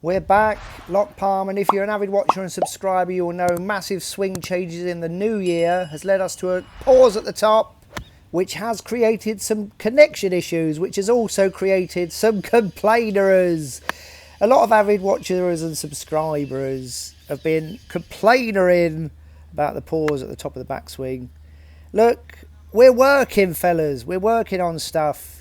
We're back, Lock Palm, and if you're an avid watcher and subscriber, you'll know massive swing changes in the new year has led us to a pause at the top, which has created some connection issues, which has also created some complainers. A lot of avid watchers and subscribers have been complaining about the pause at the top of the backswing. Look, we're working, fellas. We're working on stuff.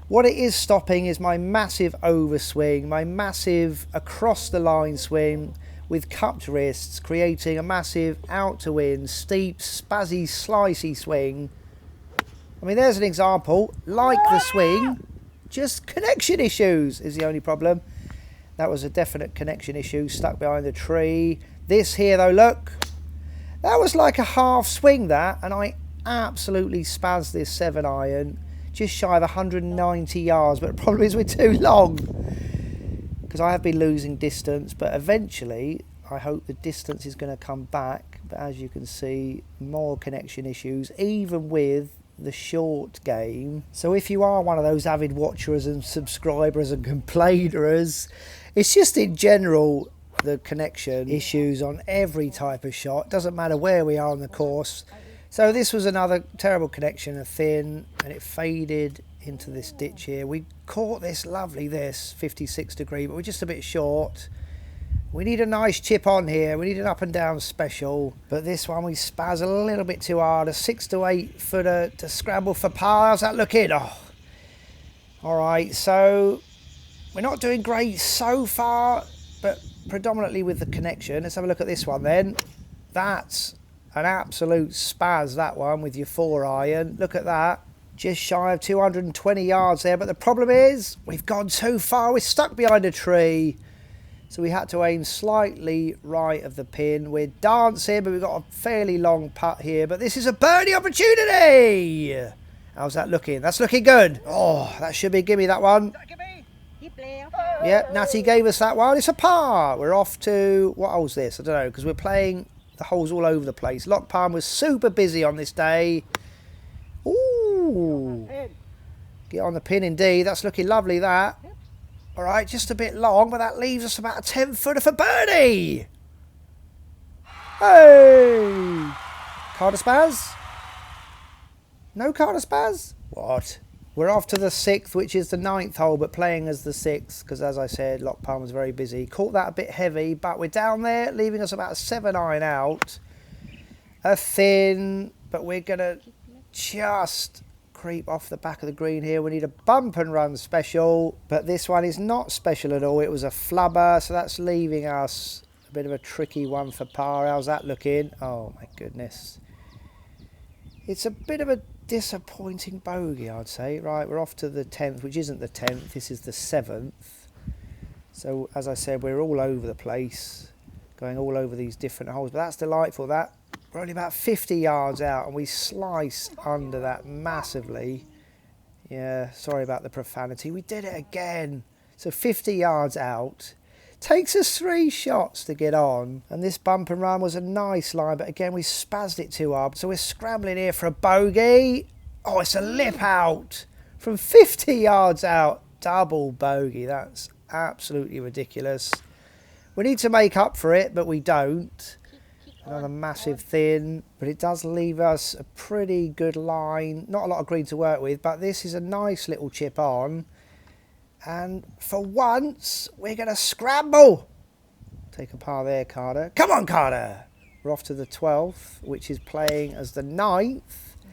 What it is stopping is my massive overswing, my massive across the line swing with cupped wrists, creating a massive out to in, steep, spazzy, slicey swing. I mean, there's an example. Like the swing, just connection issues is the only problem. That was a definite connection issue, stuck behind the tree. This here, though, look. That was like a half swing, that, and I absolutely spazzed this 7-iron. Just shy of 190 yards, but the problem is we're too long. Because I have been losing distance, but eventually I hope the distance is going to come back. But as you can see, more connection issues, even with the short game. So if you are one of those avid watchers and subscribers and complainers, it's just in general the connection issues on every type of shot. Doesn't matter where we are on the course. So this was another terrible connection, a thin, and it faded into this ditch here. We caught this lovely, 56 degree, but we're just a bit short. We need a nice chip on here. We need an up and down special. But this one we spaz a little bit too hard. A 6 to 8 footer to scramble for par. How's that looking? Oh, all right. So we're not doing great so far, but predominantly with the connection. Let's have a look at this one then. That's an absolute spaz, that one, with your 4-iron. Look at that. Just shy of 220 yards there. But the problem is we've gone too far. We're stuck behind a tree. So we had to aim slightly right of the pin. We're dancing, but we've got a fairly long putt here. But this is a birdie opportunity. How's that looking? That's looking good. Oh, that should be a gimme, that one. Yeah, Natty gave us that one. It's a par. We're off to, what hole's this? I don't know, because we're playing the holes all over the place. Lock Palm was super busy on this day. Ooh. Get on the pin indeed. That's looking lovely, that. All right, just a bit long, but that leaves us about a 10-footer for birdie. Hey! Carter spaz? No Carter spaz? What? We're off to the 6th, which is the 9th hole, but playing as the 6th, because as I said, Lock Palm was very busy. Caught that a bit heavy, but we're down there, leaving us about a 7-iron out. A thin, but we're going to just creep off the back of the green here. We need a bump and run special, but this one is not special at all. It was a flubber, so that's leaving us a bit of a tricky one for par. How's that looking? Oh my goodness. It's a bit of a disappointing bogey, I'd say. Right, we're off to the 10th, which isn't the 10th. This is the 7th. So as I said, we're all over the place, going all over these different holes, but that's delightful. That we're only about 50 yards out and we slice under that massively. Yeah, sorry about the profanity. We did it again. So 50 yards out. Takes us 3 shots to get on. And this bump and run was a nice line, but again, we spazzed it too hard. So we're scrambling here for a bogey. Oh, it's a lip out from 50 yards out. Double bogey. That's absolutely ridiculous. We need to make up for it, but we don't. Another massive thin, but it does leave us a pretty good line. Not a lot of green to work with, but this is a nice little chip on. And for once, we're going to scramble. Take a par there, Carter. Come on, Carter. We're off to the 12th, which is playing as the 9th.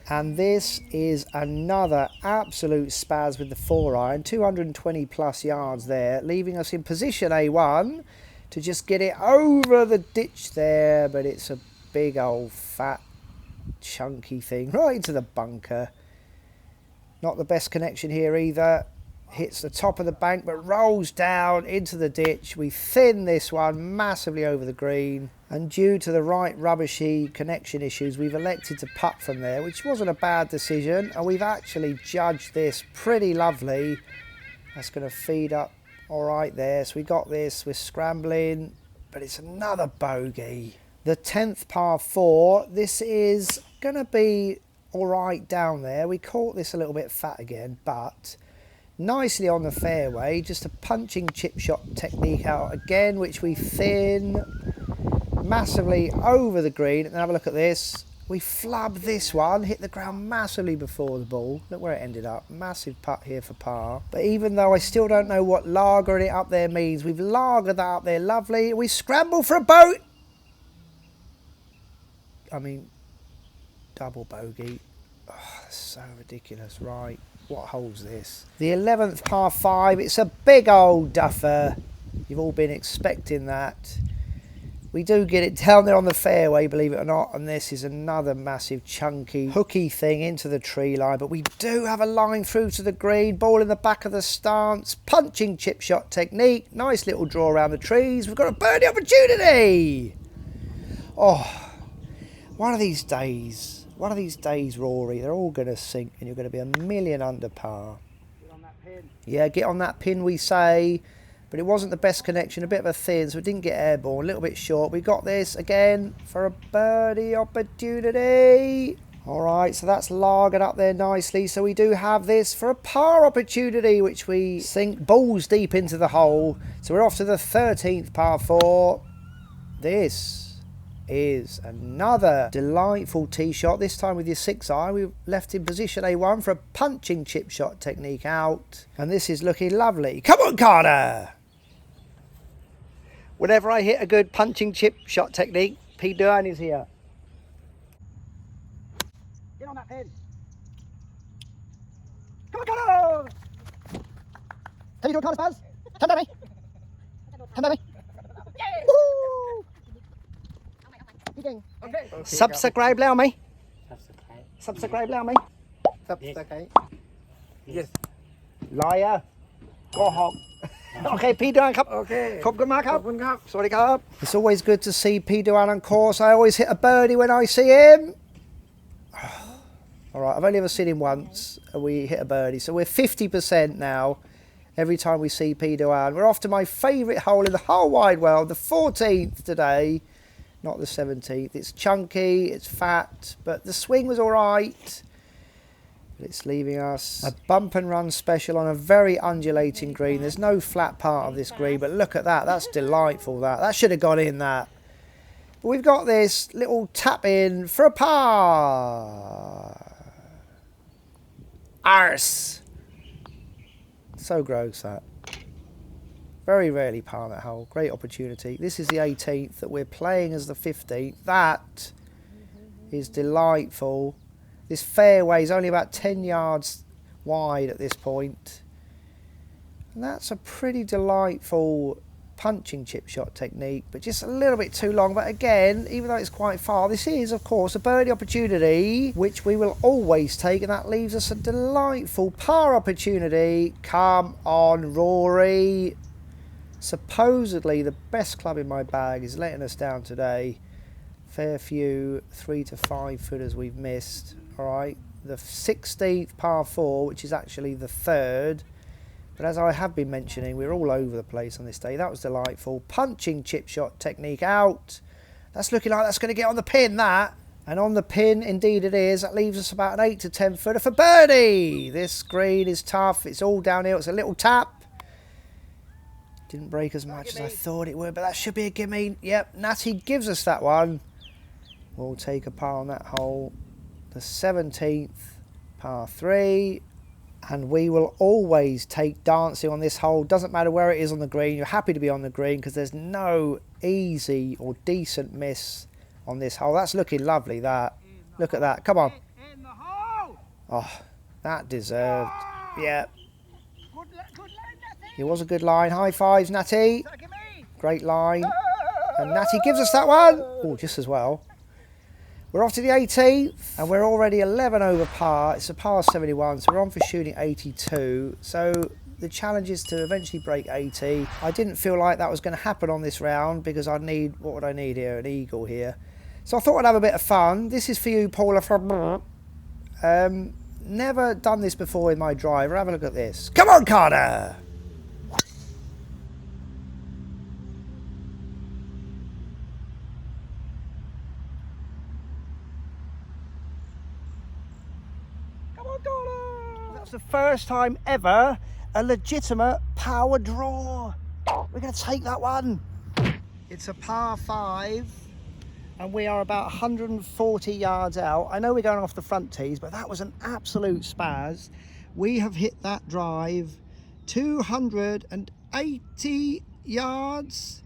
And this is another absolute spaz with the 4-iron. 220 plus yards there, leaving us in position A1 to just get it over the ditch there. But it's a big old fat chunky thing right into the bunker. Not the best connection here either. Hits the top of the bank but rolls down into the ditch. We thin this one massively over the green, and due to the right rubbishy connection issues, we've elected to putt from there, which wasn't a bad decision, and we've actually judged this pretty lovely. That's going to feed up all right there. So we got this. We're scrambling, but it's another bogey. The 10th par 4. This is going to be all right down there. We caught this a little bit fat again, but nicely on the fairway. Just a punching chip shot technique out again, which we thin massively over the green. And have a look at this. We flub this one, hit the ground massively before the ball. Look where it ended up. Massive putt here for par. But even though I still don't know what lagering it up there means, we've lagered that up there lovely. We scramble for a boat. I mean, double bogey. Oh, that's so ridiculous. Right, what hole's this? The 11th par 5. It's a big old duffer. You've all been expecting that. We do get it down there on the fairway, believe it or not, and this is another massive chunky hooky thing into the tree line, but we do have a line through to the green, ball in the back of the stance, punching chip shot technique, nice little draw around the trees. We've got a birdie opportunity. Oh, one of these days, Rory, they're all going to sink and you're going to be a million under par. Get on that pin. Yeah, get on that pin, we say. But it wasn't the best connection, a bit of a thin, so it didn't get airborne, a little bit short. We got this again for a birdie opportunity. All right, so that's lagered up there nicely. So we do have this for a par opportunity, which we sink balls deep into the hole. So we're off to the 13th par 4. This is another delightful tee shot, this time with your 6-iron. We've left in position A1 for a punching chip shot technique out. And this is looking lovely. Come on, Carter! Whenever I hit a good punching chip shot technique, Pete Duane is here. Get on that pin. Come on, Carter! Can you do a Carter Spaz? Come down me. Come down me. Woo! Okay. Subscribe now, mate. Subscribe now, mate. Subscribe. Yes. Liar. Go home. Okay, P. Duane, come. Okay. Come good, Mark. Come on. Sorry, come. It's always good to see P. Duane on course. I always hit a birdie when I see him. All right, I've only ever seen him once, and we hit a birdie. So we're 50% now every time we see P. Duane. We're off to my favourite hole in the whole wide world, the 14th today, not the 17th. It's chunky, it's fat, but the swing was all right. But it's leaving us a bump and run special on a very undulating green. There's no flat part of this green, but look at that. That's delightful, that. That should have gone in, that. But we've got this little tap in for a par. Arse. So gross, that. Very rarely par that hole. Great opportunity. This is the 18th that we're playing as the 15th. That is delightful. This fairway is only about 10 yards wide at this point. And that's a pretty delightful punching chip shot technique, but just a little bit too long. But again, even though it's quite far, this is, of course, a birdie opportunity, which we will always take, and that leaves us a delightful par opportunity. Come on, Rory. Supposedly, the best club in my bag is letting us down today. Fair few 3 to 5 footers we've missed. All right, the 16th par 4, which is actually the 3rd. But as I have been mentioning, we're all over the place on this day. That was delightful. Punching chip shot technique out. That's looking like that's going to get on the pin, that. And on the pin, indeed it is. That leaves us about an 8 to 10 footer for birdie. This green is tough. It's all downhill. It's a little tap. Didn't break as much as I thought it would, but that should be a gimme. Yep, Natty gives us that one. We'll take a par on that hole. The 17th, par 3. And we will always take dancing on this hole. Doesn't matter where it is on the green. You're happy to be on the green because there's no easy or decent miss on this hole. That's looking lovely, that. Look at that. Come on. In the hole. Oh, that deserved. Yeah. Good line, Natty. It was a good line. High fives, Natty. Great line. And Natty gives us that one. Oh, just as well. We're off to the 18th, and we're already 11 over par. It's a par 71, so we're on for shooting 82. So the challenge is to eventually break 80. I didn't feel like that was going to happen on this round because I'd need, what would I need here? An eagle here. So I thought I'd have a bit of fun. This is for you, Paula. Never done this before in my driver. Have a look at this. Come on, Carter! That's the first time ever a legitimate power draw. We're going to take that one. It's a par 5 and we are about 140 yards out. I know we're going off the front tees, but that was an absolute spaz. We have hit that drive 280 yards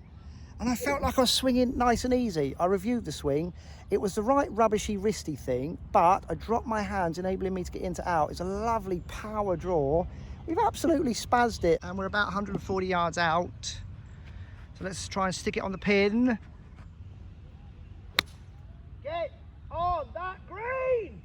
and I felt like I was swinging nice and easy. I reviewed the swing. It was the right rubbishy wristy thing, but I dropped my hands, enabling me to get into out. It's a lovely power draw. We've absolutely spazzed it and we're about 140 yards out. So let's try and stick it on the pin. Get on that green!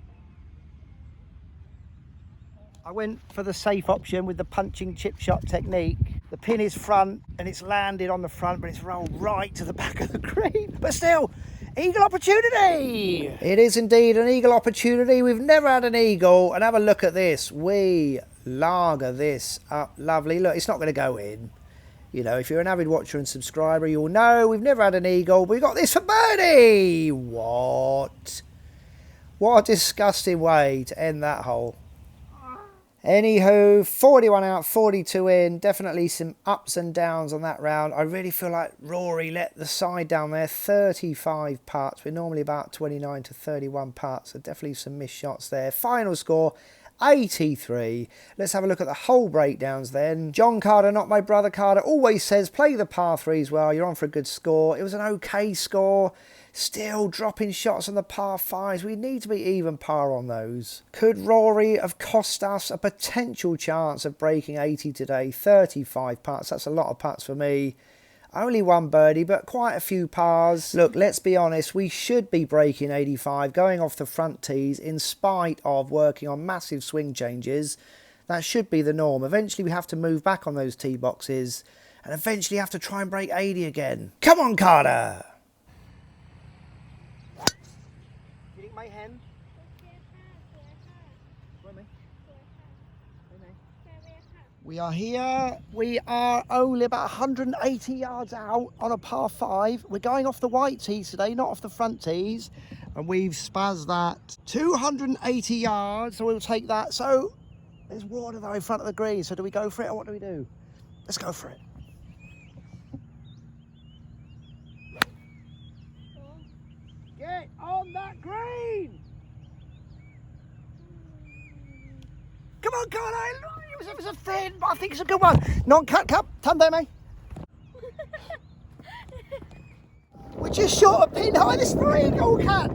I went for the safe option with the punching chip shot technique. The pin is front and it's landed on the front, but it's rolled right to the back of the green. But still, eagle opportunity! It is indeed an eagle opportunity. We've never had an eagle, and have a look at this. We lager this up lovely. Look, it's not going to go in. You know, if you're an avid watcher and subscriber, you'll know we've never had an eagle, but we got this for birdie! What? What a disgusting way to end that hole. Anywho, 41 out, 42 in. Definitely some ups and downs on that round. I really feel like Rory let the side down there. 35 putts. We're normally about 29 to 31 putts. So definitely some missed shots there. Final score, 83. Let's have a look at the whole breakdowns then. John Carter, not my brother Carter, always says play the par 3s well. You're on for a good score. It was an okay score. Still dropping shots on the par 5s. We need to be even par on those. Could Rory have cost us a potential chance of breaking 80 today? 35 putts. That's a lot of putts for me. Only one birdie, but quite a few pars. Look, let's be honest. We should be breaking 85, going off the front tees, in spite of working on massive swing changes. That should be the norm. Eventually, we have to move back on those tee boxes, and eventually have to try and break 80 again. Come on, Carter! Mayhem. We are here. We are only about 180 yards out on a par 5. We're going off the white tees today, not off the front tees. And we've spazzed that 280 yards, so we'll take that. So there's water though in front of the green. So do we go for it or what do we do? Let's go for it. Get on that green! Come on, Carlo! It was a thin, but I think it's a good one. Non-cut cup, Tunde, mate. We're just short of pin high this morning, all cut.